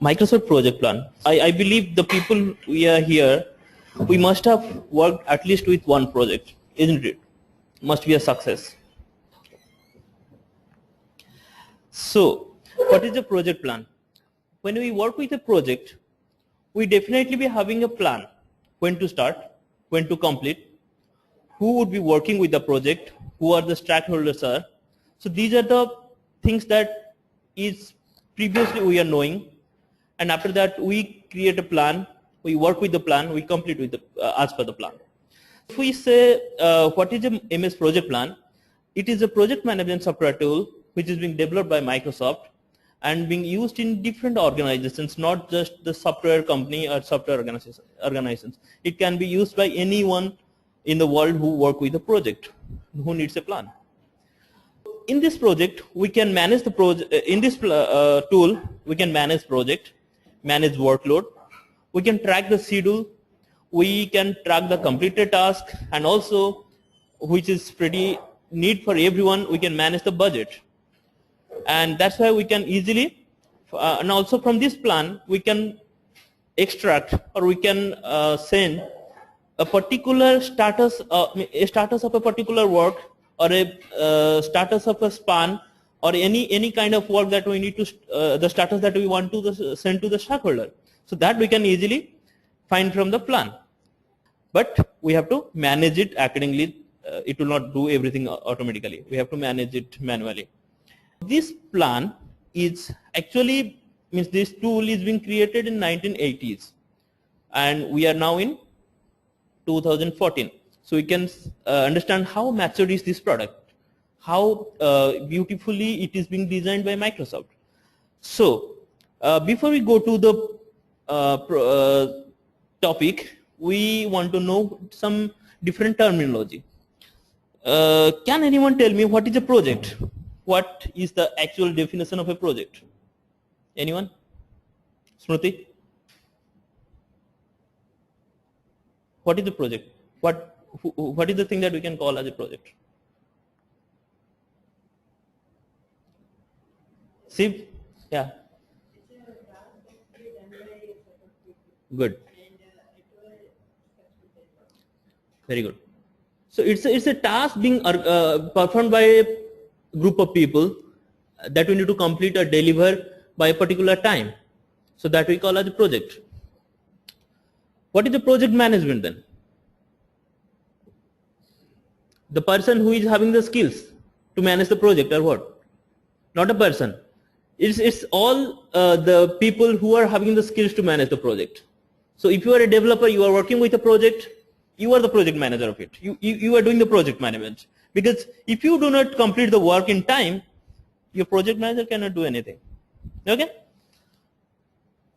Microsoft project plan. I believe the people we are here, we must have worked at least with one project, isn't it? Must be a success. So, what is the project plan? When we work with a project, we definitely be having a plan. When to start, when to complete, who would be working with the project, who are the stakeholders are. So these are the things that is previously we are knowing, and after that we create a plan, we work with the plan, we complete with the as per the plan. If we say what is a MS project plan, it is a project management software tool which is being developed by Microsoft and being used in different organizations, not just the software company or software organizations. It can be used by anyone in the world who work with a project, who needs a plan. In this project, we can manage the project. In this tool, we can manage project, manage workload. We can track the schedule. We can track the completed task, and also, which is pretty neat for everyone, we can manage the budget. And that's why we can easily, and also from this plan, we can extract or we can send a particular status of a particular work, or a status of a span, or any kind of work that we need to, the status that we want to send to the stakeholder. So that we can easily find from the plan. But we have to manage it accordingly. It will not do everything automatically. We have to manage it manually. This plan is actually, means this tool is being created in 1980s, and we are now in 2014. So we can understand how mature is this product, how beautifully it is being designed by Microsoft. So before we go to the topic, we want to know some different terminology. Can anyone tell me what is a project? What is the actual definition of a project? Anyone? Smriti? What is the project? What is the thing that we can call as a project? Siv? Yeah. Good. Very good. So it's a task being performed by a group of people that we need to complete or deliver by a particular time. So that we call as a project. What is the project management then? The person who is having the skills to manage the project, or what? Not a person. It's all the people who are having the skills to manage the project. So if you are a developer, you are working with a project, you are the project manager of it. You are doing the project management. Because if you do not complete the work in time, your project manager cannot do anything. Okay?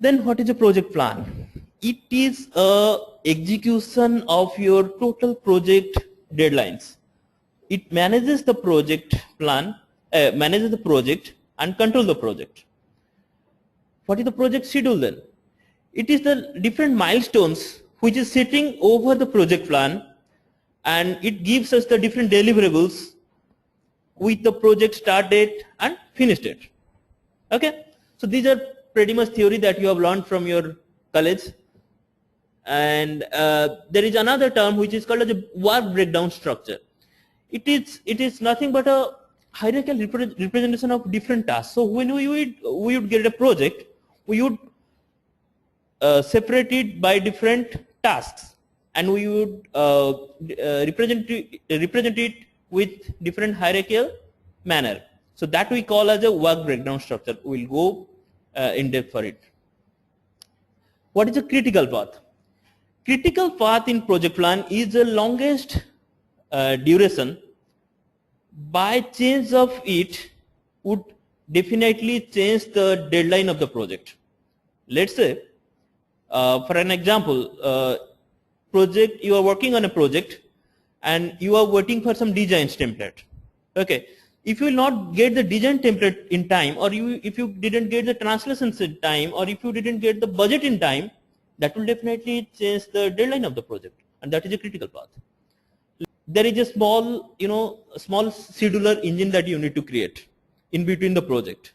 Then what is a project plan? It is a execution of your total project deadlines. It manages the project plan, manages the project and control the project. What is the project schedule then? It is the different milestones which is sitting over the project plan, and it gives us the different deliverables with the project start date and finish date. Okay? So these are pretty much theory that you have learned from your college. And there is another term which is called as a work breakdown structure. It is nothing but a hierarchical representation of different tasks. So when we would get a project, we would separate it by different tasks, and we would represent it with different hierarchical manner. So that we call as a work breakdown structure. We'll go in depth for it. What is a critical path? Critical path in project plan is the longest duration. By change of it would definitely change the deadline of the project. Let's say, for an example, project, you are working on a project and you are waiting for some design template. Okay, if you will not get the design template in time, or if you didn't get the translations in time, or if you didn't get the budget in time, that will definitely change the deadline of the project, and that is a critical path. There is a small, small scheduler engine that you need to create in between the project.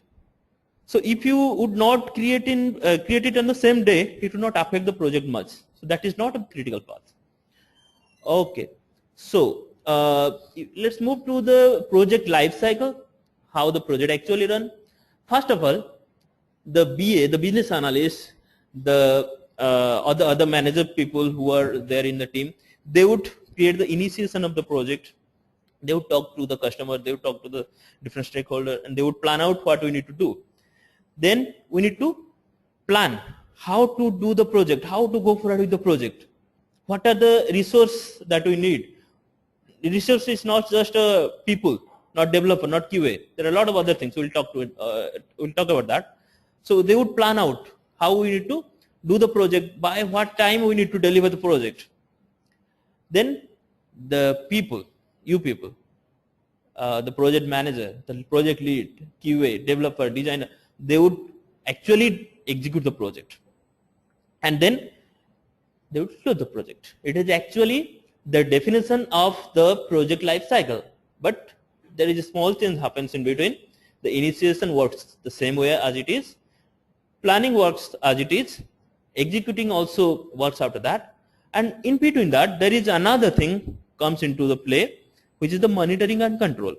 So if you would not create it on the same day, it will not affect the project much. So that is not a critical path. Okay, so let's move to the project life cycle, how the project actually run. First of all, the BA, the business analyst, the other manager people who are there in the team, they would create the initiation of the project. They would talk to the customer, they would talk to the different stakeholder, and they would plan out what we need to do. Then we need to plan how to do the project, how to go forward with the project. What are the resources that we need? The resource is not just people, not developer, not QA. There are a lot of other things. We'll talk about that. So they would plan out how we need to do the project, by what time we need to deliver the project. Then the people, you people, the project manager, the project lead, QA, developer, designer, they would actually execute the project. And then they would close the project. It is actually the definition of the project life cycle. But there is a small change happens in between. The initiation works the same way as it is. Planning works as it is. Executing also works after that. And in between that, there is another thing comes into the play, which is the monitoring and control.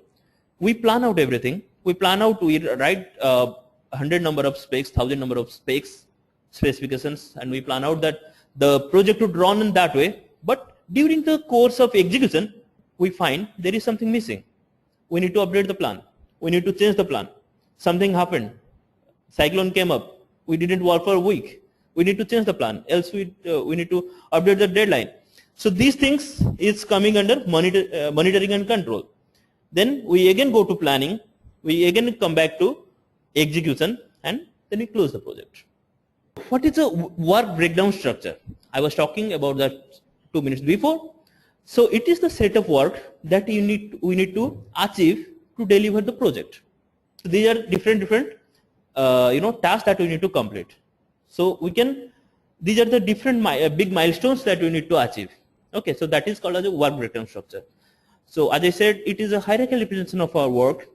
We plan out everything. We plan out, we write 100 number of specs, 1000 number of specs, specifications, and we plan out that the project would run in that way. But during the course of execution, we find there is something missing. We need to update the plan. We need to change the plan. Something happened. Cyclone came up. We didn't work for a week. We need to change the plan. Else we need to update the deadline. So these things is coming under monitoring and control. Then we again go to planning. We again come back to execution, and then we close the project. What is a work breakdown structure? I was talking about that 2 minutes before. So it is the set of work that we need to achieve to deliver the project. So these are different tasks that we need to complete. So these are the different big milestones that we need to achieve. Okay, so that is called as a work breakdown structure. So as I said, it is a hierarchical representation of our work,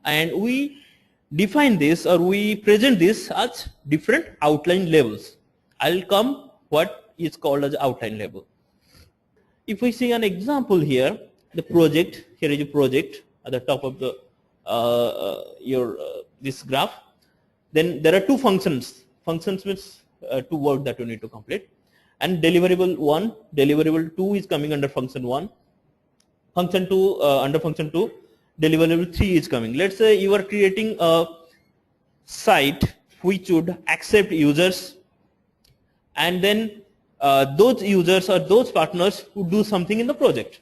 and we define this, or we present this as different outline levels. I'll come what is called as outline level. If we see an example here, the project, here is a project at the top of the this graph. Then there are two functions. Functions means two work that you need to complete. And deliverable 1, deliverable 2 is coming under function 1. Function 2, under function 2, deliverable 3 is coming. Let's say you are creating a site which would accept users, and then those users or those partners who do something in the project.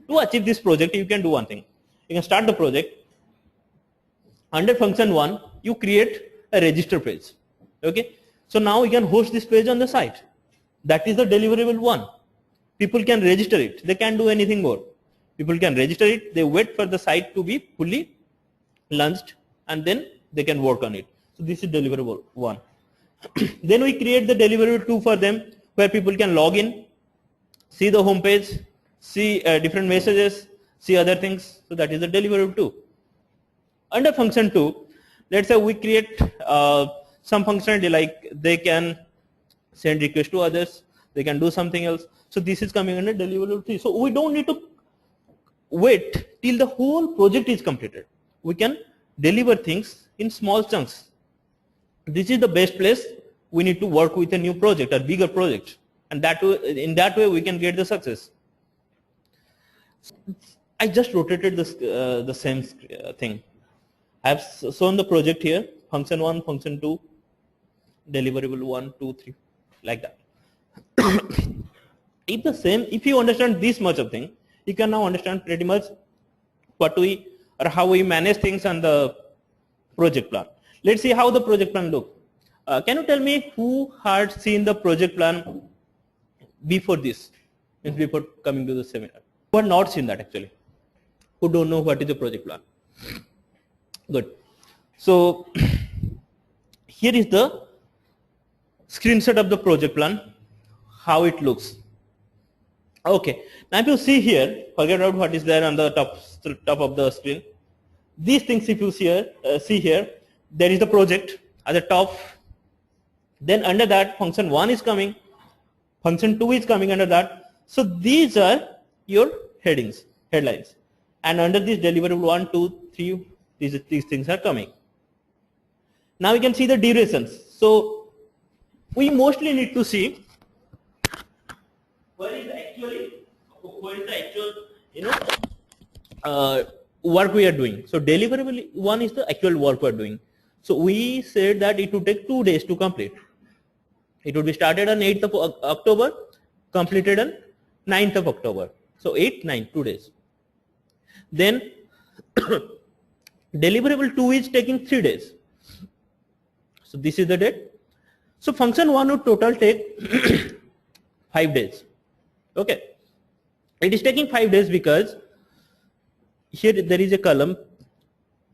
To achieve this project, you can do one thing. You can start the project. Under function 1, you create a register page. Okay. So now you can host this page on the site. That is the deliverable 1. People can register it. They can't do anything more. People can register it. They wait for the site to be fully launched, and then they can work on it. So this is deliverable 1. Then we create the deliverable 2 for them, where people can log in, see the home page, see different messages, see other things. So that is the deliverable 2. Under function 2, let's say we create some functionality, like they can send requests to others, they can do something else. So this is coming under deliverable 3. So we don't need to wait till the whole project is completed. We can deliver things in small chunks. This is the best place we need to work with a new project or bigger project, and in that way we can get the success. I just rotated this the same thing. I have shown the project here, function 1, function 2, deliverable 1, 2, 3, like that. If you understand this much of thing, you can now understand pretty much how we manage things on the project plan. Let's see how the project plan looks. Can you tell me who had seen the project plan before this, before coming to the seminar? Who had not seen that actually? Who don't know what is the project plan? Good. So here is the screenshot of the project plan, how it looks. Okay. Now if you see here, forget about what is there on the top of the screen. These things if you see here, there is the project at the top. Then under that function 1 is coming, function 2 is coming under that. So these are your headings, headlines, and under this deliverable 1, 2, 3, these things are coming. Now we can see the durations. So we mostly need to see what is the actual work we are doing. So deliverable 1 is the actual work we are doing. So we said that it would take 2 days to complete. It would be started on 8th of October, completed on 9th of October. So 8, 9, 2 days. Then deliverable 2 is taking 3 days. So this is the date. So function 1 would total take 5 days. Okay. It is taking 5 days because here there is a column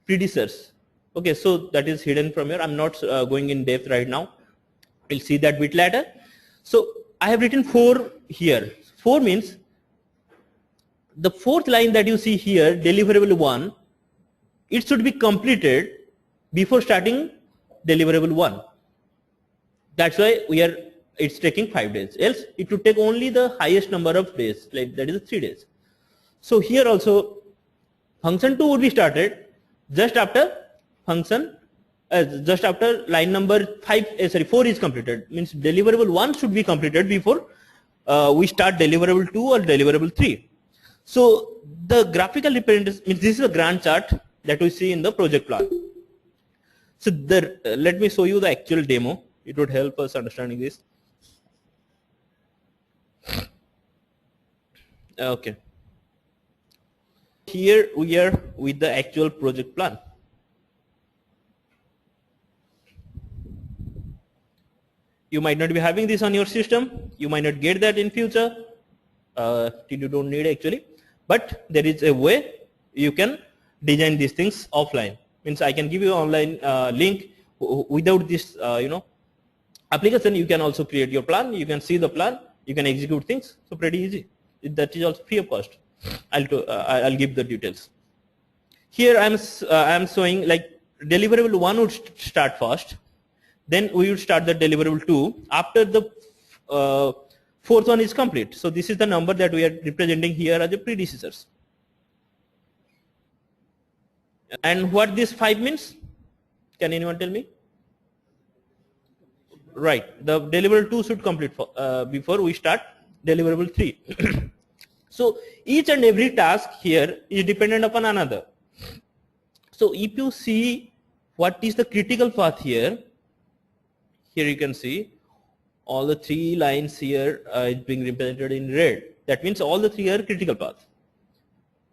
predecessors. Okay, so that is hidden from here. I'm not going in depth right now. We'll see that bit later. So I have written 4 here. 4 means the 4th line that you see here, deliverable 1, it should be completed before starting deliverable 1. That's why it's taking 5 days. Else it would take only the highest number of days, like that is 3 days. So here also function 2 would be started just after function just after line number 4 is completed. Means deliverable 1 should be completed before we start deliverable 2 or deliverable 3. So the graphical representation means this is a Gantt chart that we see in the project plan. So let me show you the actual demo. It would help us understanding this. Okay. Here we are with the actual project plan. You might not be having this on your system. You might not get that in future. You don't need actually. But there is a way you can design these things offline. Means I can give you an online link. Without this, application, you can also create your plan. You can see the plan. You can execute things. So pretty easy. That is also free of cost. I'll give the details. Here I'm showing like deliverable 1 would start first. Then we would start the deliverable 2 after the 4th one is complete. So this is the number that we are representing here as the predecessors. And what this 5 means? Can anyone tell me? Right, the deliverable 2 should complete before we start deliverable 3. So each and every task here is dependent upon another. So if you see what is the critical path here, here you can see all the 3 lines here is being represented in red. That means all the 3 are critical path.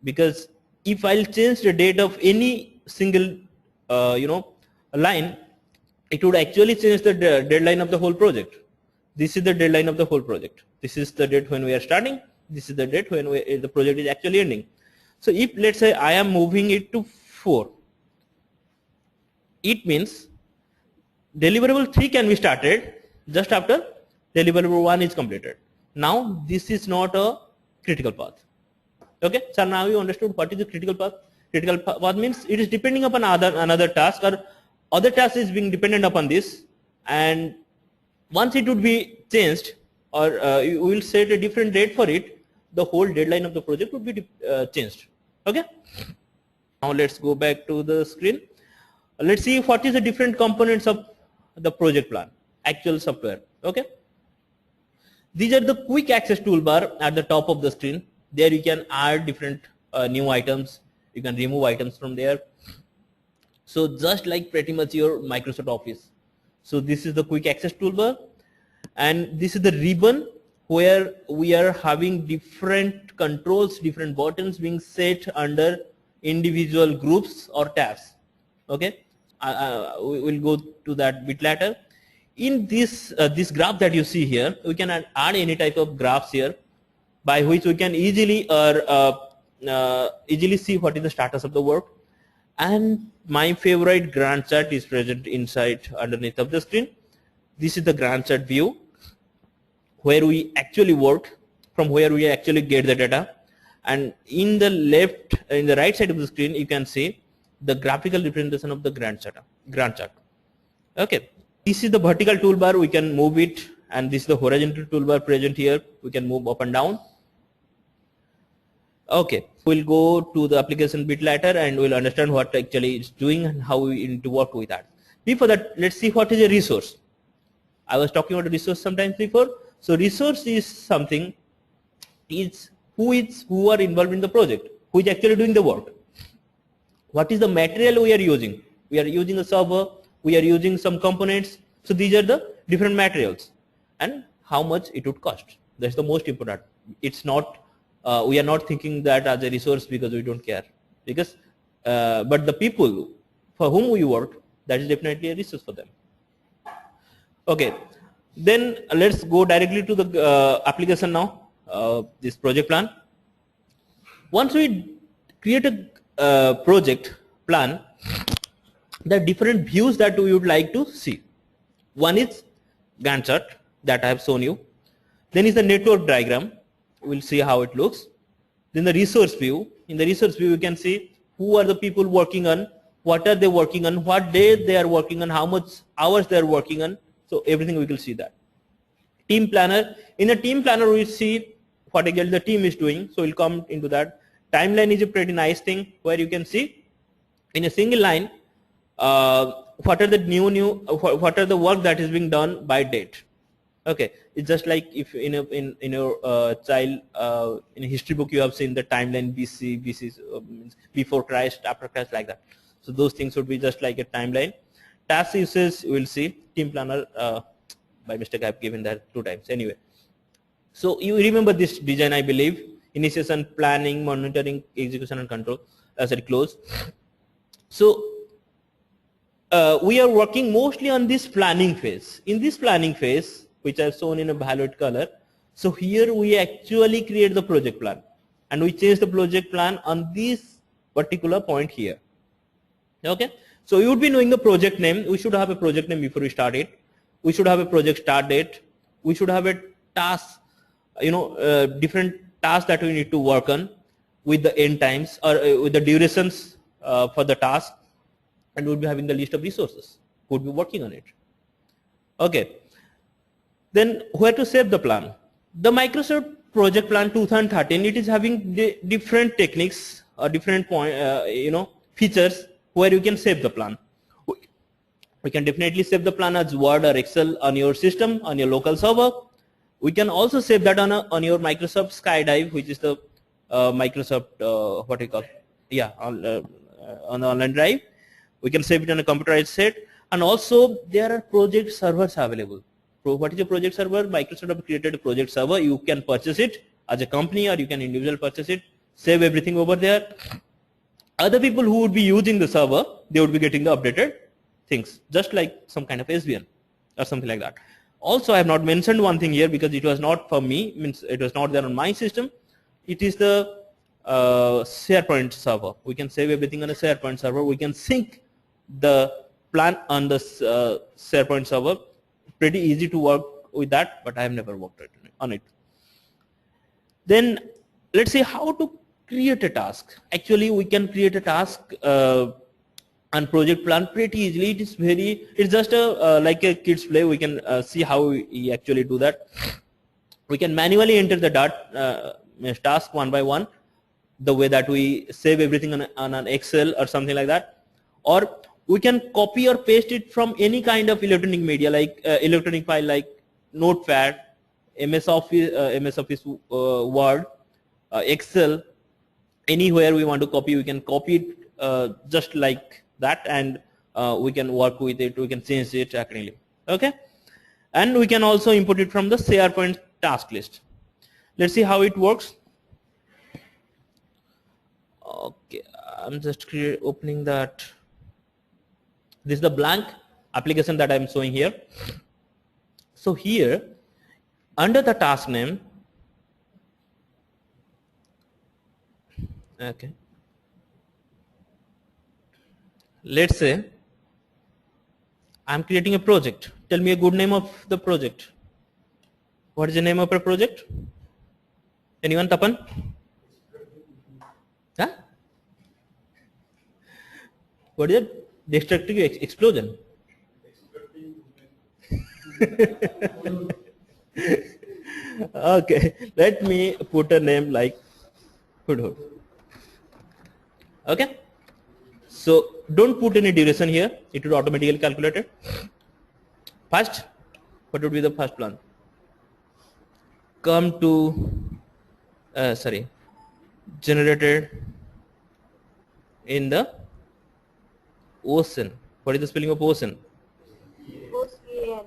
Because if I'll change the date of any single line, it would actually change the deadline of the whole project. This is the deadline of the whole project. This is the date when we are starting. This is the date when the project is actually ending. So if let's say I am moving it to 4, it means deliverable 3 can be started just after deliverable 1 is completed. Now this is not a critical path. Okay, so now you understood what is the critical path. Critical path means it is depending upon another task, or other task is being dependent upon this, and once it would be changed, or we will set a different date for it, the whole deadline of the project would be changed. Okay, now let's go back to the screen. Let's see what is the different components of the project plan, actual software. Okay, these are the quick access toolbar at the top of the screen. There you can add different new items. You can remove items from there. So just like pretty much your Microsoft Office. So this is the quick access toolbar, and this is the ribbon where we are having different controls, different buttons being set under individual groups or tabs. Okay, we will go to that bit later. In this graph that you see here, we can add any type of graphs here, by which we can easily see what is the status of the work. And my favorite Gantt chart is present inside underneath of the screen. This is the Gantt chart view where we actually work, from where we actually get the data. And in the right side of the screen, you can see the graphical representation of the Gantt chart. Gantt chart. Okay, this is the vertical toolbar, we can move it, and this is the horizontal toolbar present here, we can move up and down. Okay, we'll go to the application bit later and we'll understand what actually it's doing and how we need to work with that. Before that, let's see what is a resource. I was talking about a resource sometimes before. So resource is something, is who are involved in the project, who is actually doing the work. What is the material we are using? We are using a server, we are using some components. So these are the different materials and how much it would cost. That's the most important. It's not, we are not thinking that as a resource because we don't care. Because, but the people for whom we work, that is definitely a resource for them. Okay, then let's go directly to the application now, this project plan. Once we create a project plan, there are different views that we would like to see. One is Gantt chart that I have shown you. Then is the network diagram. We'll see how it looks. Then the resource view. In the resource view, you can see who are the people working on, what are they working on, what day they are working on, how much hours they are working on. So everything we will see that. Team planner. In a team planner, we see what exactly the team is doing. So we'll come into that. Timeline is a pretty nice thing where you can see in a single line what are the what are the work that is being done by date. Okay, it's just like if in your child in a history book you have seen the timeline BC means before Christ, after Christ, like that. So those things would be just like a timeline. Task uses you will see. Team planner, by mistake I have given that 2 times anyway. So you remember this design, I believe. Initiation, planning, monitoring, execution and control. Close. So we are working mostly on this planning phase. In this planning phase, which I have shown in a violet color, so here we actually create the project plan and we change the project plan on this particular point here. Okay, so you would be knowing the project name. We should have a project name before we start it. We should have a project start date. We should have a task, different tasks that we need to work on with the end times or with the durations for the task, and we'll be having the list of resources who would be working on it. Okay, then where to save the plan? The Microsoft project plan 2013, it is having different techniques or different features where you can save the plan. We can definitely save the plan as Word or Excel on your system, on your local server. We can also save that on your Microsoft SkyDrive, which is the Microsoft on the online drive. We can save it on a computerized set, and also there are project servers available. What is a project server? Microsoft have created a project server. You can purchase it as a company or you can individually purchase it, save everything over there. Other people who would be using the server, they would be getting the updated things, just like some kind of SVN or something like that. Also, I have not mentioned one thing here because it was not for me, means it was not there on my system. It is the SharePoint server. We can save everything on a SharePoint server. We can sync the plan on the SharePoint server. Pretty easy to work with that, but I have never worked on it. Then let's see how to create a task. Actually, we can create a task and project plan pretty easily. It's just like a kids play. We can see how we actually do that. We can manually enter the task one by one, the way that we save everything on an Excel or something like that, or we can copy or paste it from any kind of electronic media, like electronic file like Notepad, MS Office Word, Excel. Anywhere we want to copy, we can copy it just like that, and we can work with it. We can change it accordingly. Okay, and we can also import it from the SharePoint task list. Let's see how it works. Okay, I'm just opening that. This is the blank application that I'm showing here. So here, under the task name, okay, let's say I'm creating a project. Tell me a good name of the project. What is the name of a project? Anyone, Tapan? Huh? What is it? Destructive explosion. Okay, let me put a name like Hood. Okay, so don't put any duration here, it will automatically calculate it. First, what would be the first plan? Come to generated in the ocean. What is the spelling of ocean? Ocean.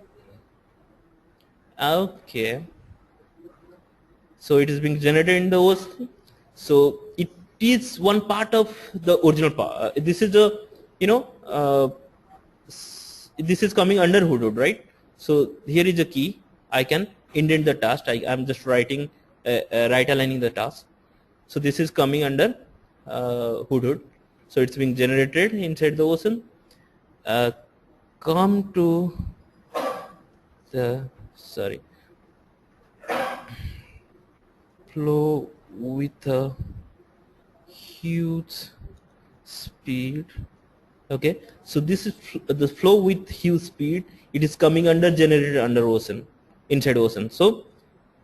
Okay, so it is being generated in the ocean. So it is one part of the original part. This is a, you know, this is coming under Hudud, right? So here is a key. I can indent the task. I am just writing, right aligning the task. So this is coming under Hudud. So it's being generated inside the ocean. Come to the flow with a huge speed. Okay, so this is the flow with huge speed. It is coming under generated under ocean, inside ocean. So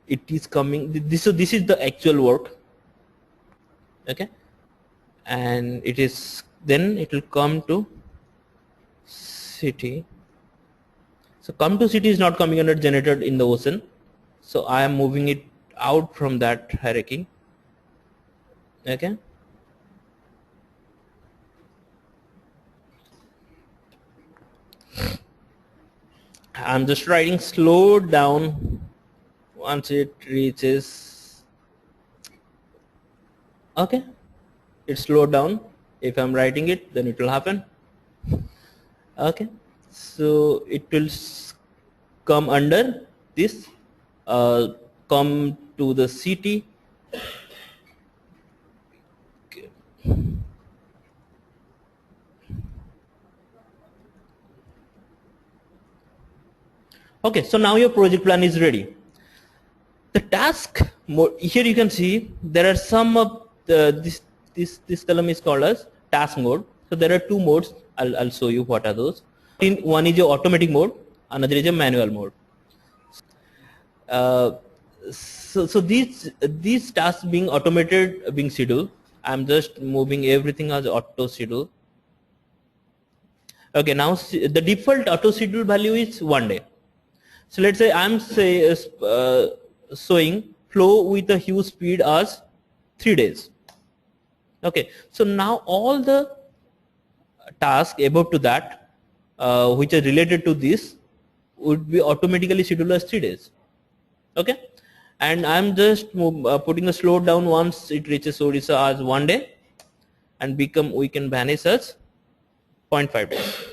it is coming this. So this is the actual work. Okay, and it is then it will come to city. So come to city is not coming under generated in the ocean. So I am moving it out from that hierarchy. Okay. I'm just writing slow down once it reaches. Okay, it slowed down. If I'm writing it, then it will happen. Okay, so it will come under this, come to the city. Okay. Okay, so now your project plan is ready. The task mode, here you can see there are some of this column is called as task mode. So there are two modes. I'll show you what are those. One is your automatic mode, another is a manual mode. Uh, so these tasks being automated, being scheduled. I'm just moving everything as auto schedule. Okay, now the default auto schedule value is 1 day. So let's say I'm showing flow with a huge speed as 3 days. Okay, so now all the tasks above to that, which are related to this, would be automatically scheduled as 3 days. Okay, and I'm just putting a slow down once it reaches Odisha as 1 day, and we can vanish as 0.5 days.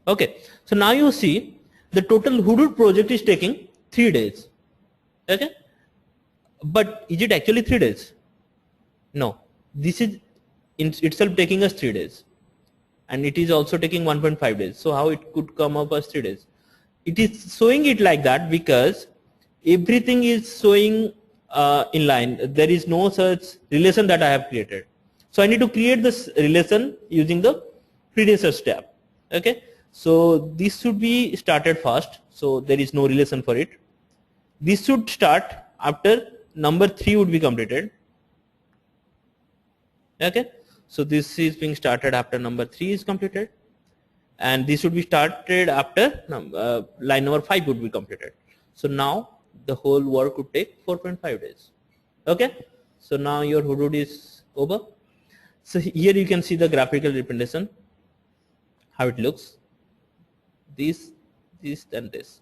Okay, so now you see the total Hudud project is taking 3 days. Okay, but is it actually 3 days? No, this is in itself taking us 3 days, and it is also taking 1.5 days. So how it could come up as 3 days? It is showing it like that because everything is showing in line. There is no such relation that I have created. So I need to create this relation using the predecessor step. Okay, so this should be started first. So there is no relation for it. This should start after number 3 would be completed. Okay, so this is being started after number 3 is completed, and this should be started after line number 5 would be completed. So now the whole work would take 4.5 days. Okay, so now your Hudud is over. So here you can see the graphical representation, how it looks. This and this.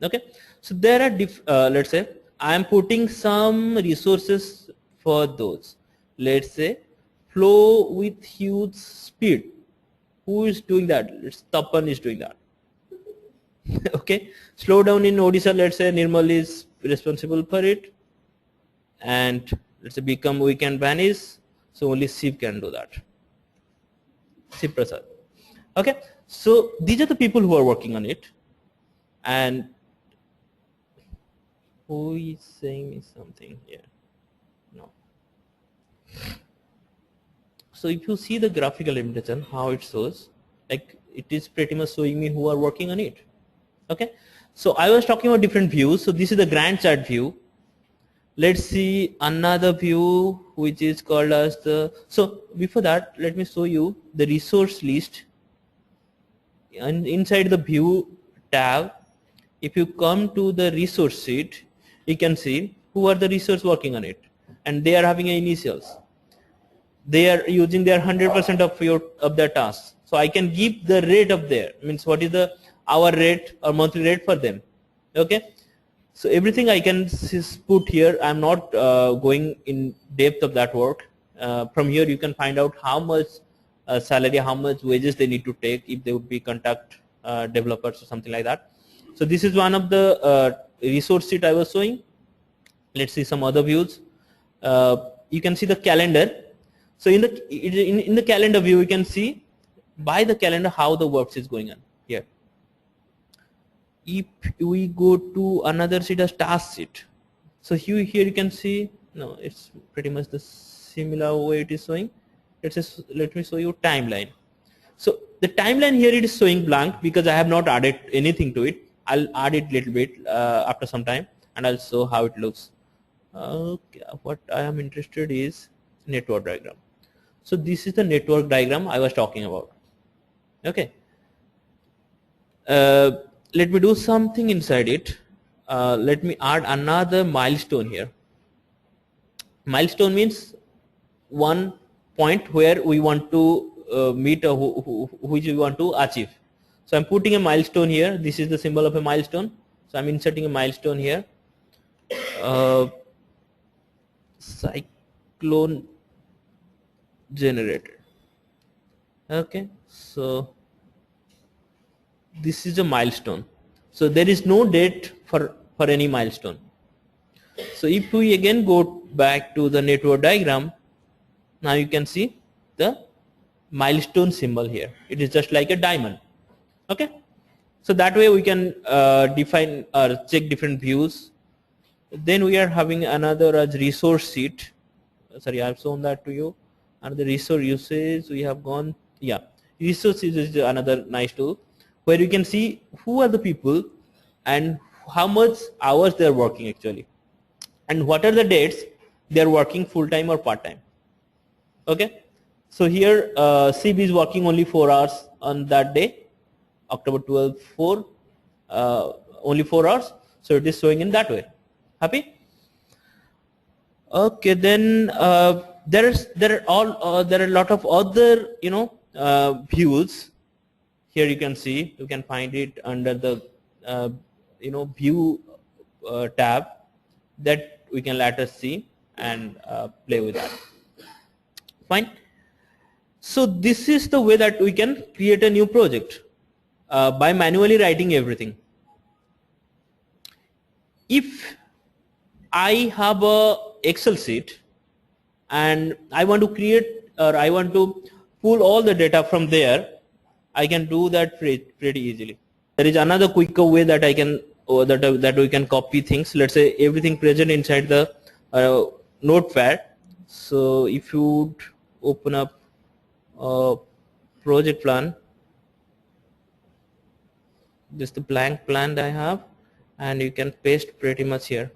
Okay, so there are let's say I am putting some resources for those. Let's say flow with huge speed. Who is doing that? It's Tapan is doing that. Okay, slow down in Odisha. Let's say Nirmal is responsible for it, and let's say become we can vanish. So only Shiv can do that. Shiv Prasad. Okay, so these are the people who are working on it, and who is saying me something here? No. So if you see the graphical representation, how it shows, like it is pretty much showing me who are working on it. Okay, so I was talking about different views. So this is the Gantt chart view. Let's see another view which is called as the, so before that let me show you the resource list. And inside the view tab, if you come to the resource sheet, you can see who are the resource working on it, and they are having initials. They are using their 100% of their tasks. So I can give the rate of there, means what is the hour rate or monthly rate for them. Okay, so everything I can put here. I'm not going in depth of that work. From here you can find out how much salary, how much wages they need to take if they would be contact developers or something like that. So this is one of the resource sheet I was showing. Let's see some other views. You can see the calendar. So in the calendar view, you can see by the calendar how the work is going on here. If we go to another sheet as task sheet, so here you can see, no, it's pretty much the similar way it is showing. Let me show you timeline. So the timeline here it is showing blank because I have not added anything to it. I'll add it little bit after some time, and I'll show how it looks. Okay, what I am interested is network diagram. So this is the network diagram I was talking about. Okay. Let me do something inside it. Let me add another milestone here. Milestone means one point where we want to meet which we want to achieve. So I'm putting a milestone here. This is the symbol of a milestone. So I'm inserting a milestone here. Cyclone generated. Okay, so this is a milestone. So there is no date for any milestone. So if we again go back to the network diagram, now you can see the milestone symbol here. It is just like a diamond. Okay, so that way we can define or check different views. Then we are having another as resource sheet. Sorry, I have shown that to you. And the resource usage we have gone, yeah, resource usage is another nice tool where you can see who are the people and how much hours they are working actually, and what are the dates they are working full time or part time. Okay, so here CB is working only 4 hours on that day, October 12, 4, only 4 hours. So it is showing in that way. Happy? Okay, then there are a lot of other views. Here you can see, you can find it under the view tab that we can later see and play with that. Fine. So this is the way that we can create a new project by manually writing everything. If I have a Excel sheet and I want to create or I want to pull all the data from there, I can do that pretty easily. There is another quicker way that I can that we can copy things. Let's say everything present inside the notepad. So if you open up a project plan, just the blank plan that I have, and you can paste pretty much here.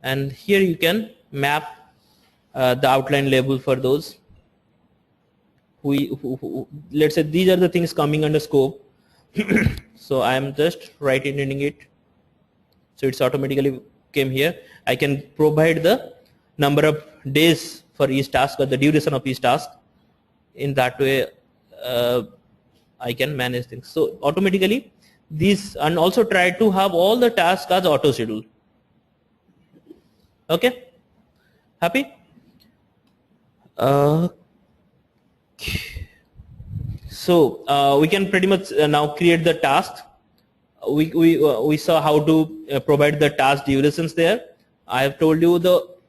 And here you can map the outline label for those. Let's say these are the things coming under scope. So I am just writing it. So it's automatically came here. I can provide the number of days for each task or the duration of each task. In that way, I can manage things. So automatically these, and also try to have all the tasks as auto schedule. Okay, happy? So we can pretty much now create the task. We saw how to provide the task durations there. I have told you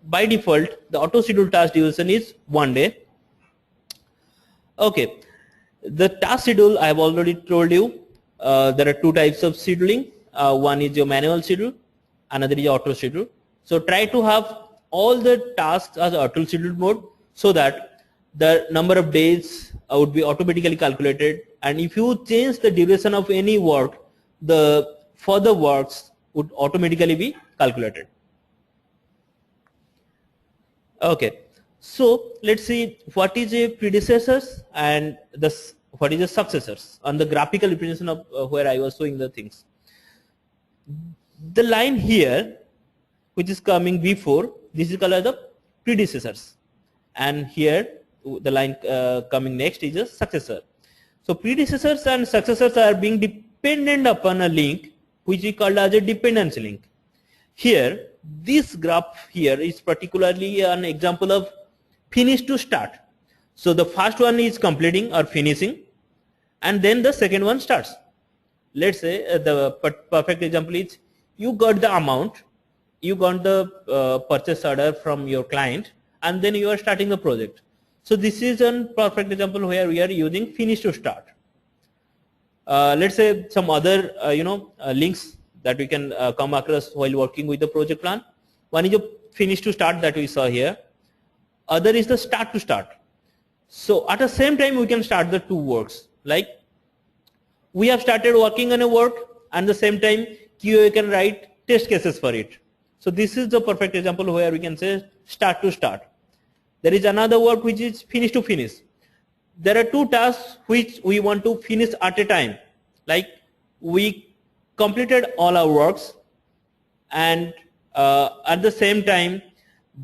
by default the auto schedule task duration is 1 day. Okay, the task schedule I have already told you. There are 2 types of scheduling. One is your manual schedule, another is auto schedule. So try to have all the tasks as auto scheduled mode so that the number of days would be automatically calculated, and if you change the duration of any work, the further works would automatically be calculated. Okay, so let's see what is a predecessors and what is a successors on the graphical representation of where I was showing the things. The line here which is coming before, this is called as the predecessors, and here the line coming next is a successor. So predecessors and successors are being dependent upon a link which we call as a dependency link. Here this graph here is particularly an example of finish to start. So the first one is completing or finishing, and then the second one starts. Let's say the perfect example is you got the amount, you got the purchase order from your client, and then you are starting the project. So this is a perfect example where we are using finish to start. Let's say some other links that we can come across while working with the project plan. One is a finish to start that we saw here. Other is the start to start. So at the same time we can start the two works. Like we have started working on a work, and the same time QA can write test cases for it. So this is the perfect example where we can say start to start. There is another work which is finish to finish. There are two tasks which we want to finish at a time. Like we completed all our works, and at the same time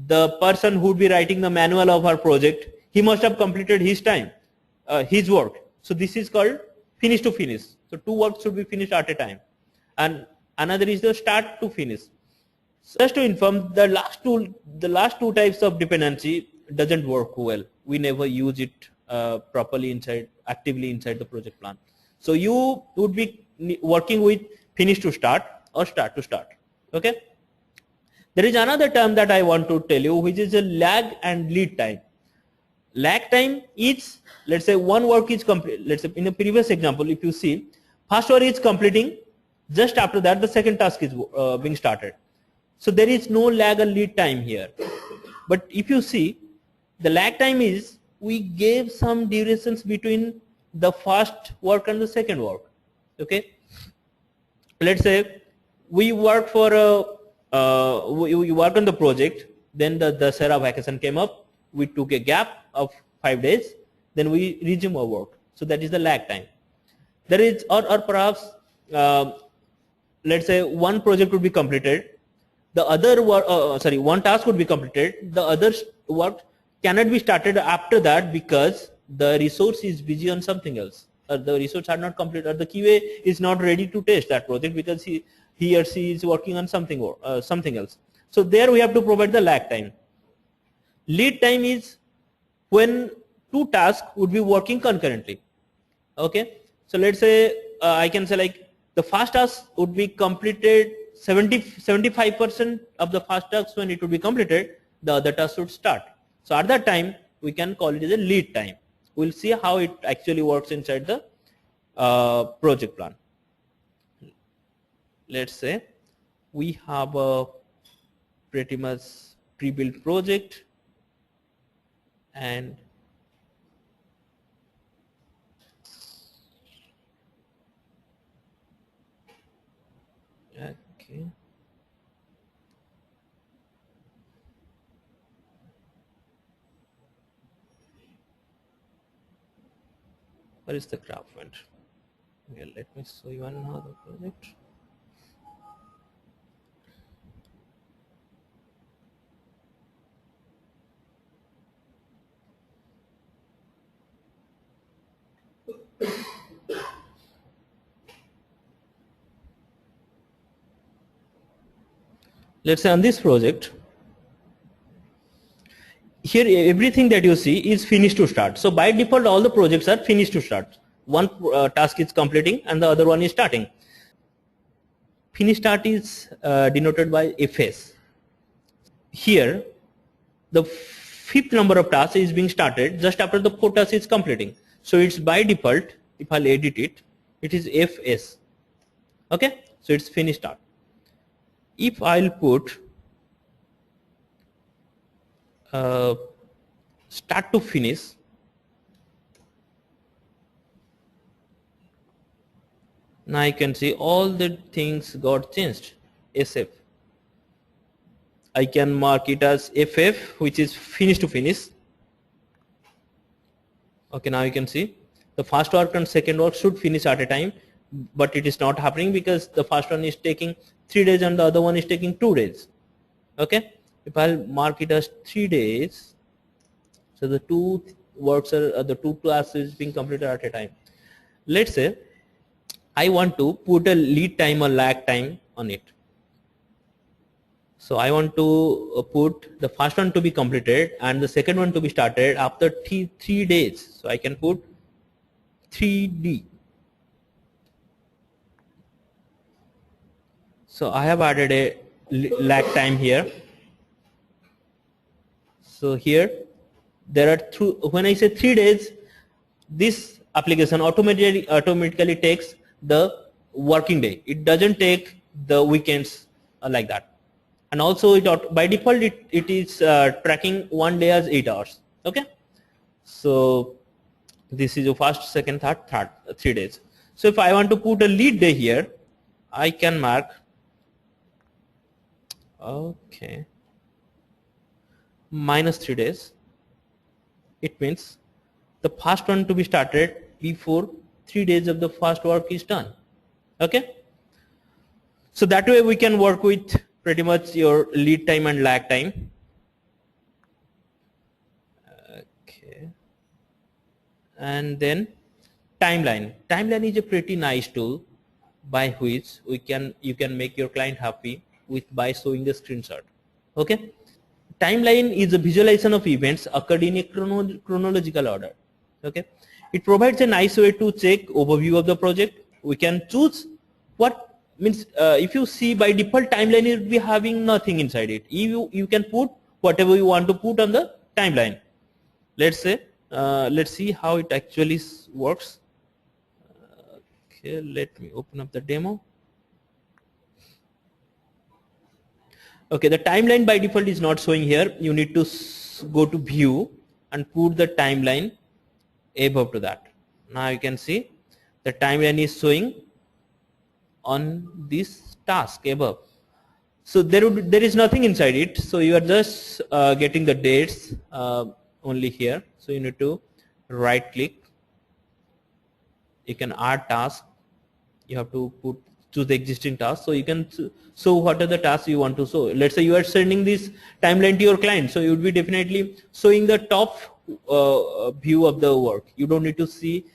the person who would be writing the manual of our project, he must have completed his time, his work. So this is called finish to finish. So two works should be finished at a time. And another is the start to finish. So just to inform, the last two types of dependency doesn't work well. We never use it properly actively inside the project plan. So you would be working with finish to start or start to start. Okay. There is another term that I want to tell you, which is a lag and lead time. Lag time is, let's say one work is complete. Let's say in the previous example, if you see, first work is completing, just after that the second task is being started. So there is no lag or lead time here. But if you see, the lag time is we gave some durations between the first work and the second work. Okay. Let's say we work for we work on the project, then the Dussehra vacation came up, we took a gap of 5 days, then we resume our work. So that is the lag time. There is, or perhaps let's say one project would be completed, the other work, one task would be completed, the other work cannot be started after that because the resource is busy on something else, or the resource are not complete, or the QA is not ready to test that project because he or she is working on something else. So there we have to provide the lag time. Lead time is when two tasks would be working concurrently. Okay. So let's say I can say like the first task would be completed 75% of the first task. When it would be completed, the other task should start. So at that time we can call it as a lead time. We'll see how it actually works inside the project plan. Let's say we have a pretty much pre-built project, and okay, where is the graph went? Well, let me show you another project. Let's say on this project, here everything that you see is finished to start. So by default all the projects are finished to start. One task is completing and the other one is starting. Finish start is denoted by FS. Here the fifth number of tasks is being started just after the 4 tasks is completing. So it's by default, if I'll edit it, it is FS. Okay, so it's finish start. If I'll put start to finish, Now you can see all the things got changed. SF. I can mark it as FF, which is finish to finish. Okay, now you can see the first work and second work should finish at a time, but it is not happening because the first one is taking 3 days and the other one is taking 2 days. Okay, if I'll mark it as 3 days, so the two works are the two classes being completed at a time. Let's say I want to put a lead time or lag time on it. So I want to put the first one to be completed and the second one to be started after 3 days. So I can put 3D. So I have added a lag time here. So here there are when I say 3 days, this application automatically takes the working day. It doesn't take the weekends like that. And also it by default it is tracking 1 day as 8 hours. Okay, so this is your first, second, third 3 days. So if I want to put a lead day here, I can mark okay minus 3 days. It means the first one to be started before 3 days of the first work is done. Okay, so that way we can work with pretty much your lead time and lag time. Okay, and then timeline. Timeline is a pretty nice tool by which you can make your client happy with by showing the screenshot. Okay, timeline is a visualization of events occurred in a chronological order. Okay, it provides a nice way to check overview of the project. We can choose what means if you see by default timeline it will be having nothing inside it. You can put whatever you want to put on the timeline. Let's say let's see how it actually works. Okay, let me open up the demo. Okay, the timeline by default is not showing here. You need to go to view and put the timeline above to that. Now you can see the timeline is showing on this task above. So there is nothing inside it. So you are just getting the dates only here. So you need to right click. You can add task. You have to choose the existing task. So you can show what are the tasks you want to show. Let's say you are sending this timeline to your client. So you would be definitely showing the top view of the work. You don't need to see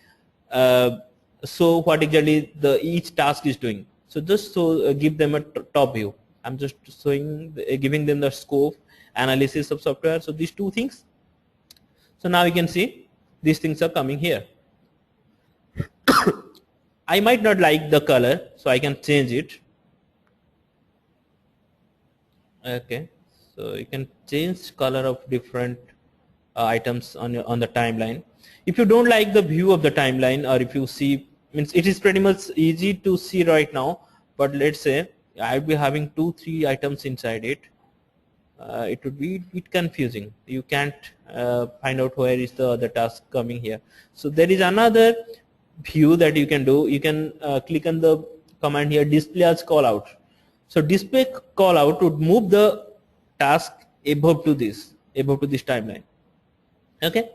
so what exactly each task is doing. So just give them a top view. I'm just showing giving them the scope, analysis of software. So these two things. So now you can see these things are coming here. I might not like the color, so I can change it. Okay, so you can change color of different items on the timeline. If you don't like the view of the timeline, or if you see, means it is pretty much easy to see right now, but let's say I'll be having 2-3 items inside it. It would be a bit confusing. You can't find out where is the other task coming here. So there is another view that you can do. You can click on the command here, display as call out. So display call out would move the task above to this timeline. Okay,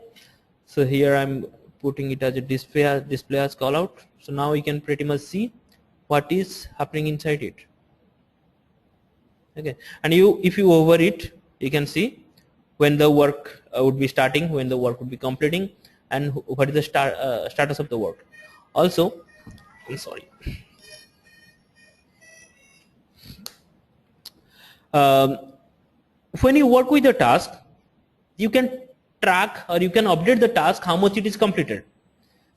so here I'm putting it as a display as call out. So now you can pretty much see what is happening inside it. Okay, and if you hover it, you can see when the work would be starting, when the work would be completing, and what is the status of the work. Also, I'm sorry. When you work with a task, you can track or you can update the task how much it is completed.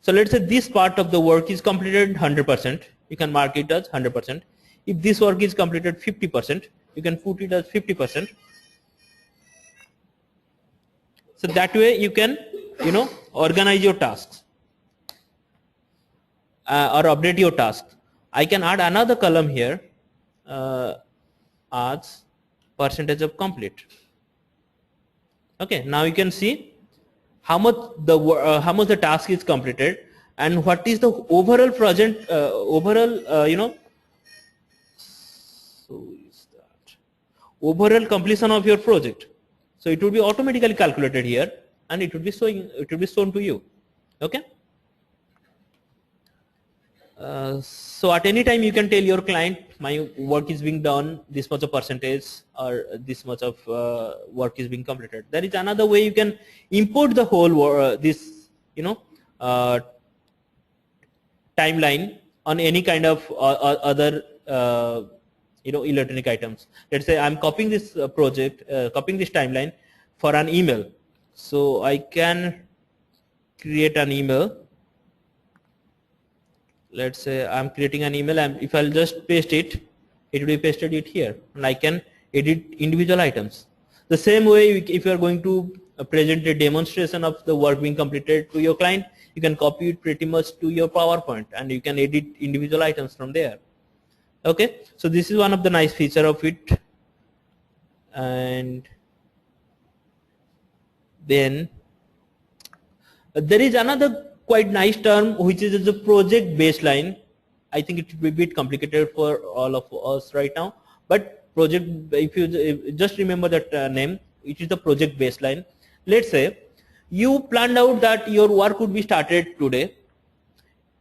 So let's say this part of the work is completed 100%. You can mark it as 100%. If this work is completed 50%, you can put it as 50%. So that way you can, organize your tasks or update your tasks. I can add another column here as percentage of complete. Okay, now you can see how much the task is completed, and what is the overall project, so is that overall completion of your project. So it will be automatically calculated here, and it will be showing, it will be shown to you. Okay. So at any time you can tell your client, my work is being done, this much of percentage, or this much of work is being completed. There is another way you can import the whole this timeline on any kind of other electronic items. Let's say I'm copying this copying this timeline for an email. So I can create an email. Let's say I'm creating an email, and if I'll just paste it, it will be pasted it here, and I can edit individual items. The same way, if you are going to present a demonstration of the work being completed to your client, you can copy it pretty much to your PowerPoint, and you can edit individual items from there. Okay, so this is one of the nice feature of it. And then there is another quite nice term which is the project baseline. I think it will be a bit complicated for all of us right now, but project, if you just remember that name, it is the project baseline. Let's say you planned out that your work would be started today.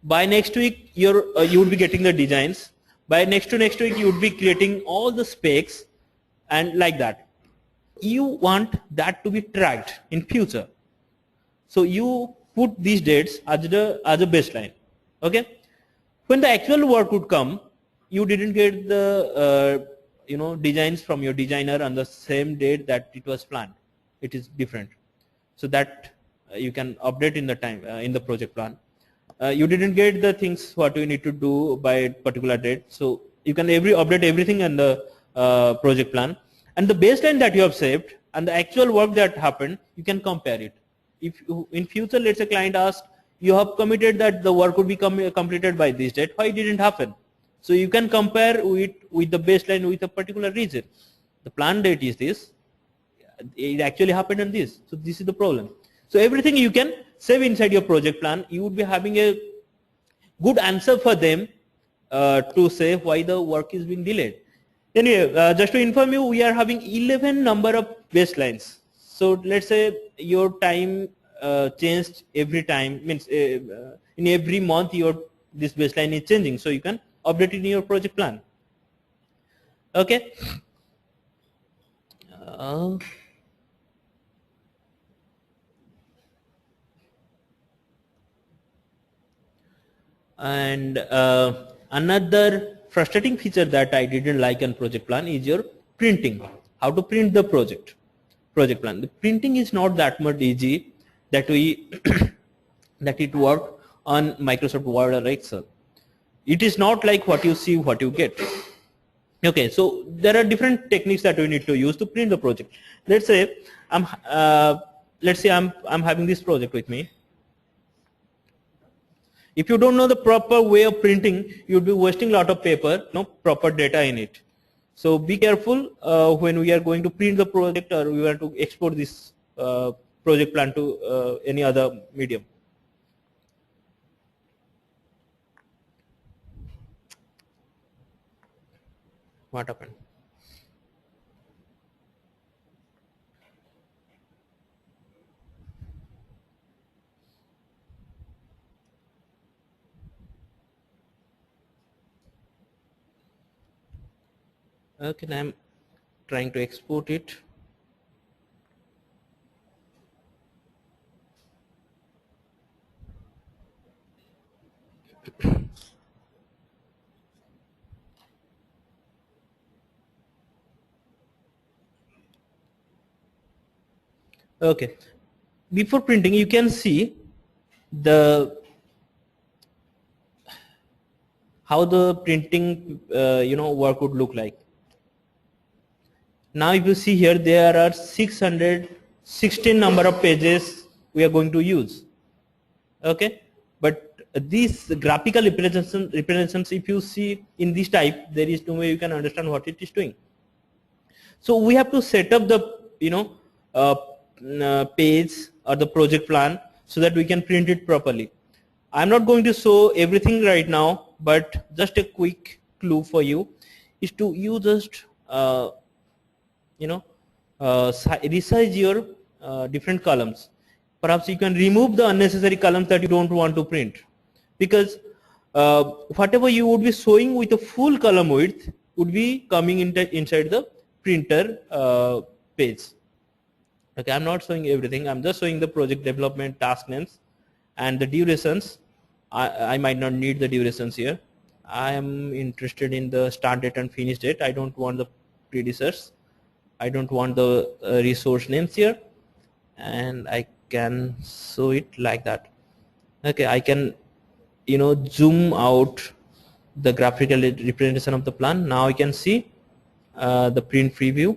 By next week you would be getting the designs. By next to next week you would be creating all the specs, and like that. You want that to be tracked in future. So you put these dates as a baseline. Okay. When the actual work would come, you didn't get the designs from your designer on the same date that it was planned. It is different. So that you can update in the time in the project plan. You didn't get the things what you need to do by a particular date. So you can update everything in the project plan, and the baseline that you have saved and the actual work that happened, you can compare it. If in future, let's say client asks, you have committed that the work would be completed by this date, why it didn't happen? So you can compare it with the baseline with a particular region. The plan date is this, it actually happened on this, so this is the problem. So everything you can save inside your project plan. You would be having a good answer for them to say why the work is being delayed. Anyway, just to inform you, we are having 11 number of baselines. So let's say your time changed every time, means in every month this baseline is changing, so you can update it in your project plan. Okay. And another frustrating feature that I didn't like on project plan is your printing. How to print the project plan. The printing is not that much easy that we that it work on Microsoft Word or Excel. It is not like what you see, what you get. Okay, so there are different techniques that we need to use to print the project. Let's say I'm having this project with me. If you don't know the proper way of printing, you'll be wasting a lot of paper, no proper data in it. So be careful when we are going to print the project, or we want to export this project plan to any other medium. What happened? Okay, I'm trying to export it. Okay, before printing you can see how the printing work would look like. Now if you see here, there are 616 number of pages we are going to use. Okay, but these graphical representations, if you see in this type, there is no way you can understand what it is doing. So we have to set up the page or the project plan so that we can print it properly. I'm not going to show everything right now, but just a quick clue for you is to you just you know resize your different columns. Perhaps you can remove the unnecessary columns that you don't want to print, because whatever you would be showing with a full column width would be coming inside the printer page. Okay, I'm not showing everything. I'm just showing the project development task names and the durations. I might not need the durations here. I am interested in the start date and finish date. I don't want the predecessors. I don't want the resource names here, and I can show it like that. Okay, I can zoom out the graphical representation of the plan. Now I can see the print preview.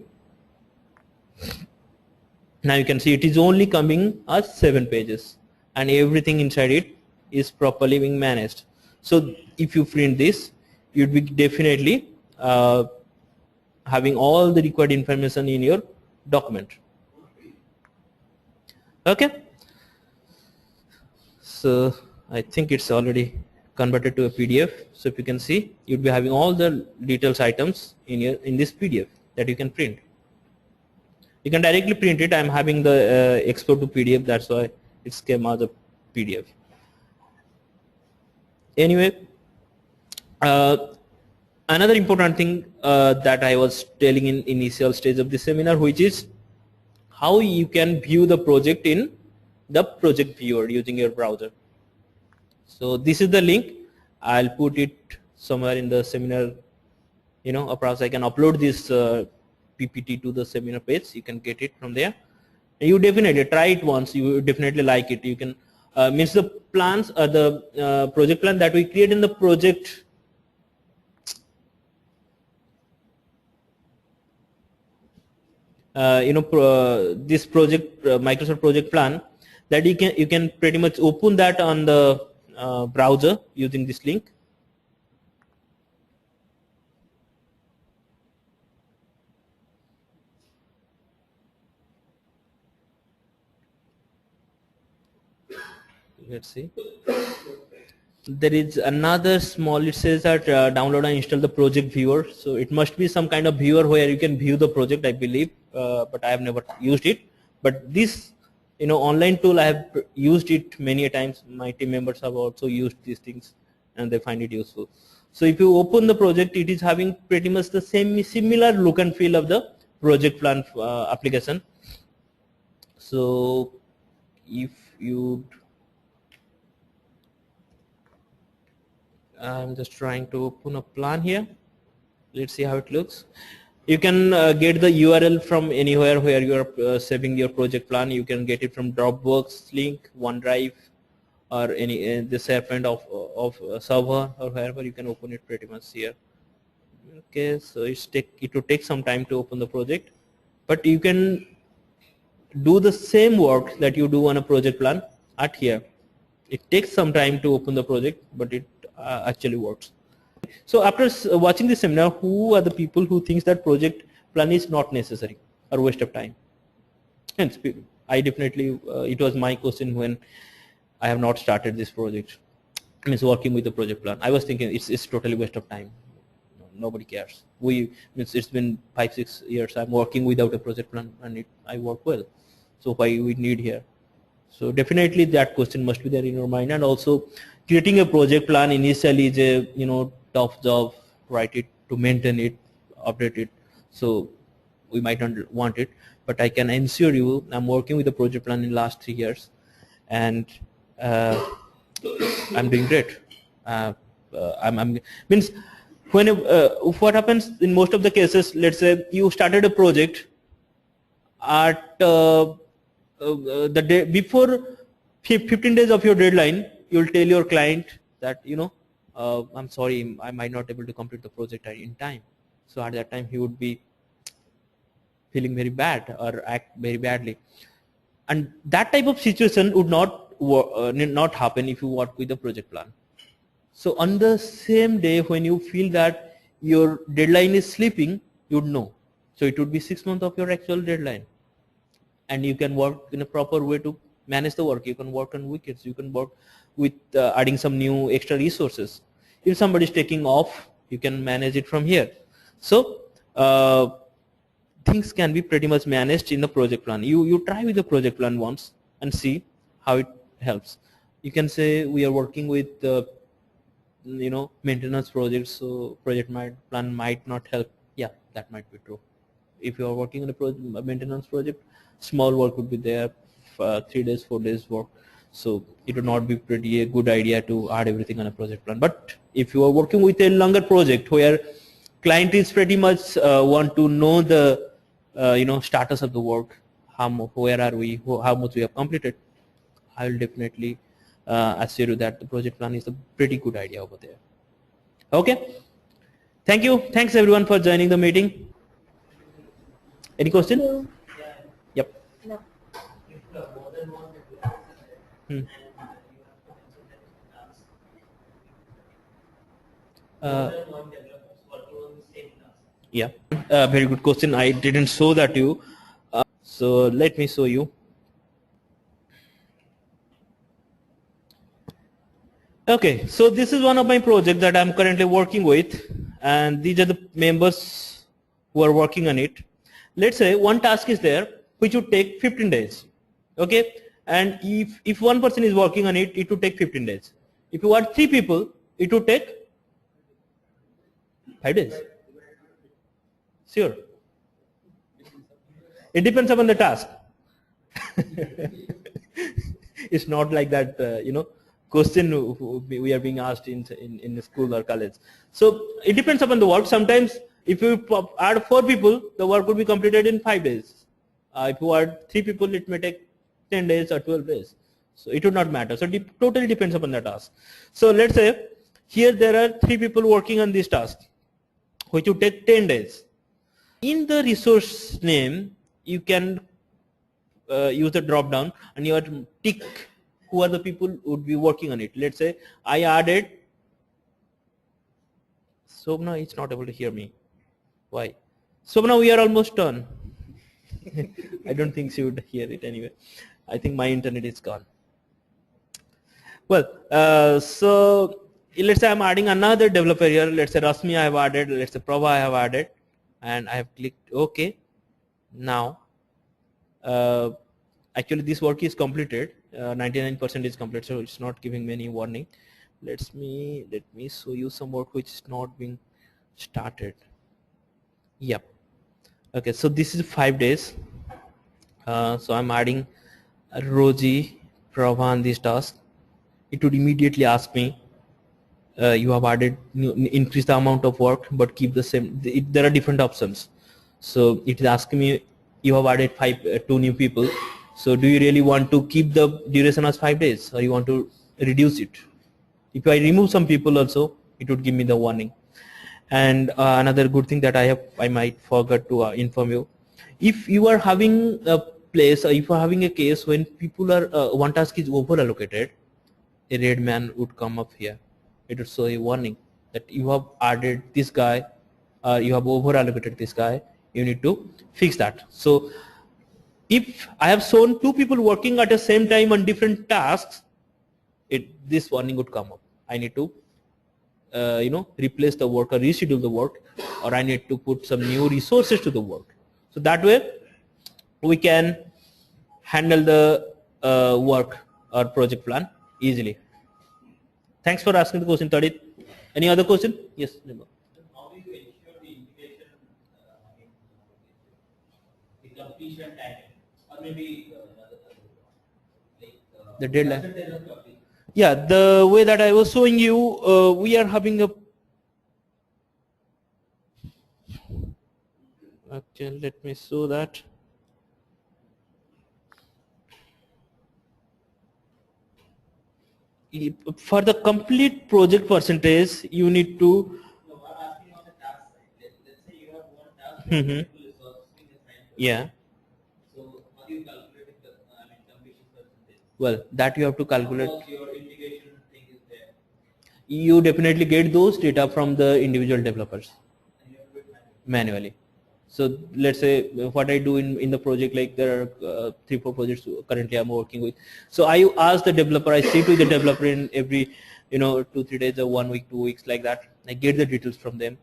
Now you can see it is only coming as 7 pages, and everything inside it is properly being managed. So if you print this, you'd be definitely having all the required information in your document. Okay, so I think it's already converted to a PDF. So if you can see, you'd be having all the details items in this PDF that you can print. You can directly print it. I'm having the export to PDF, that's why it came as a PDF. Anyway, another important thing that I was telling in initial stage of the seminar, which is how you can view the project in the project viewer using your browser. So this is the link. I'll put it somewhere in the seminar. Perhaps I can upload this PPT to the seminar page. You can get it from there. You definitely try it once. You definitely like it. You can means the plans, the project plan that we create in the project. This project Microsoft project plan, that you can pretty much open that on the browser using this link. Let's see. There is another small, it says that download and install the project viewer. So it must be some kind of viewer where you can view the project, I believe, but I have never used it. But this online tool, I have used it many a times. My team members have also used these things and they find it useful. So if you open the project, it is having pretty much the similar look and feel of the project plan application. So if you, I'm just trying to open a plan here. Let's see how it looks. You can get the URL from anywhere where you are saving your project plan. You can get it from Dropbox link, OneDrive, or any the SharePoint of server, or wherever. You can open it pretty much here. Okay, so it will take some time to open the project, but you can do the same work that you do on a project plan at here. It takes some time to open the project, but it actually works. So after watching this seminar, who are the people who thinks that project plan is not necessary or waste of time? Hence, I definitely, it was my question when I have not started this project. Means working with the project plan, I was thinking it's totally waste of time. Nobody cares. It's been 5-6 years I'm working without a project plan, and I work well. So why we need here? So definitely that question must be there in your mind. And also, creating a project plan initially is a tough job. Write it, to maintain it, update it. So we might not want it, but I can assure you, I'm working with the project plan in last 3 years, and I'm doing great. Means when what happens in most of the cases, let's say you started a project at the day before 15 days of your deadline, you'll tell your client that I'm sorry, I might not be able to complete the project in time. So at that time he would be feeling very bad or act very badly, and that type of situation would not happen if you work with a project plan. So on the same day when you feel that your deadline is slipping, you'd know. So it would be 6 months of your actual deadline, and you can work in a proper way to manage the work. You can work on weekends. You can work with adding some new extra resources. If somebody is taking off, you can manage it from here. So things can be pretty much managed in the project plan. You try with the project plan once and see how it helps. You can say we are working with maintenance projects, so project plan might not help. Yeah, that might be true. If you are working on a maintenance project, small work would be there, 3 days, 4 days work. So it would not be pretty a good idea to add everything on a project plan. But if you are working with a longer project where client is pretty much want to know the status of the work, where are we, how much we have completed, I will definitely assure you that the project plan is a pretty good idea over there. Okay. Thank you. Thanks everyone for joining the meeting. Any question? No. Yep. No. Yeah, very good question. I didn't show that to you. So let me show you. Okay, so this is one of my projects that I'm currently working with, and these are the members who are working on it. Let's say one task is there which would take 15 days. Okay, and if one person is working on it, it would take 15 days. If you add 3 people, it would take 5 days. Sure. It depends upon the task. It's not like that, question we are being asked in school or college. So it depends upon the work. Sometimes if you add 4 people, the work will be completed in 5 days. If you add 3 people, it may take 10 days or 12 days. So it would not matter. So it totally depends upon the task. So let's say here there are 3 people working on this task, which would take 10 days. In the resource name, you can use the drop down and you have to tick who are the people who would be working on it. Let's say I added. So now it's not able to hear me. Why? So now we are almost done. I don't think she would hear it anyway. I think my internet is gone. Well, so let's say I'm adding another developer here. Let's say Rasmi I have added. Let's say Prabha I have added, and I have clicked OK. Now, actually this work is completed. 99% is complete, so it's not giving me any warning. Let me show you some work which is not being started. Yep. Okay, so this is 5 days. So I'm adding Roji, Prabha on this task. It would immediately ask me, you have added, increase the amount of work but keep the same. There are different options. So it is asking me, you have added 2 new people. So do you really want to keep the duration as 5 days, or you want to reduce it? If I remove some people also, it would give me the warning. And another good thing that I might forget to inform you, if you are having a place, or if you are having a case when people are one task is over allocated, a red man would come up here. It would show a warning that you have added this guy, you have over allocated this guy, you need to fix that. So if I have shown 2 people working at the same time on different tasks, this warning would come up. I need to replace the work or reschedule the work, or I need to put some new resources to the work. So that way we can handle the work or project plan easily. Thanks for asking the question, Tadit. Any other question? Yes. How do you ensure the integration in the completion time, or maybe the deadline? Yeah, the way that I was showing you, we are having a. Okay, let me show that. For the complete project percentage, you need to. no, I'm asking on the task side. Let's say you have one task, Yeah. So how do you calculate the completion percentage? Well, that you have to calculate. Because your integration thing is there. You definitely get those data from the individual developers And you have to do it manually. So let's say what I do in the project, like there are 3-4 projects currently I'm working with. So I ask the developer, I sit with the developer in every 2-3 days or 1 week, 2 weeks, like that. I get the details from them.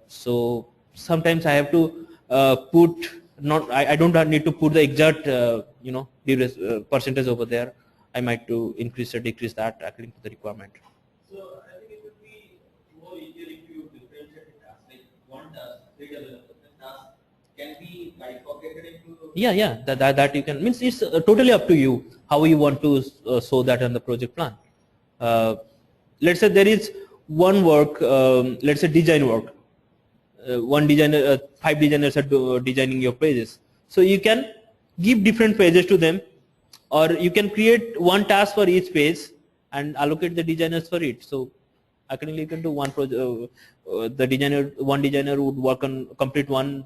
So sometimes I have to put, not I don't need to put the exact percentage over there. I might to increase or decrease that according to the requirement. So I think it would be more easier if you differentiate the task. Like one task, three development task can be bifurcated into. Yeah, that you can, means it's totally up to you how you want to show that on the project plan. Let's say there is one work, let's say design work. One designer, 5 designers are designing your pages. So you can give different pages to them, or you can create one task for each page and allocate the designers for it. So accordingly you can do one project. One designer would work on complete one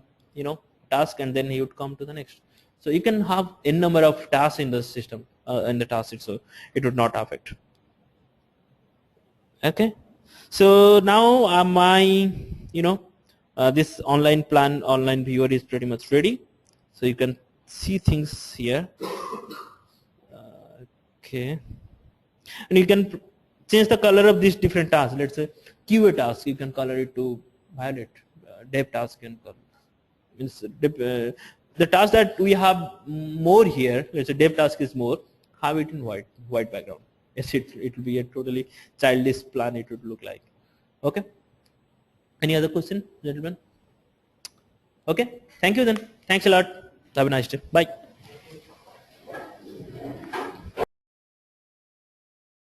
task, and then he would come to the next. So you can have n number of tasks in the system, in the task itself. It would not affect. Okay, so now my this online viewer is pretty much ready, so you can see things here. Okay, and you can change the color of these different tasks. Let's say QA task, you can color it to violet. Dev task you can color. Means the task that we have more here, let's say dev task is more, have it in white background. Yes, it will be a totally childish plan. It would look like. Okay. Any other question, gentlemen? Okay. Thank you then. Thanks a lot. Have a nice day. Bye.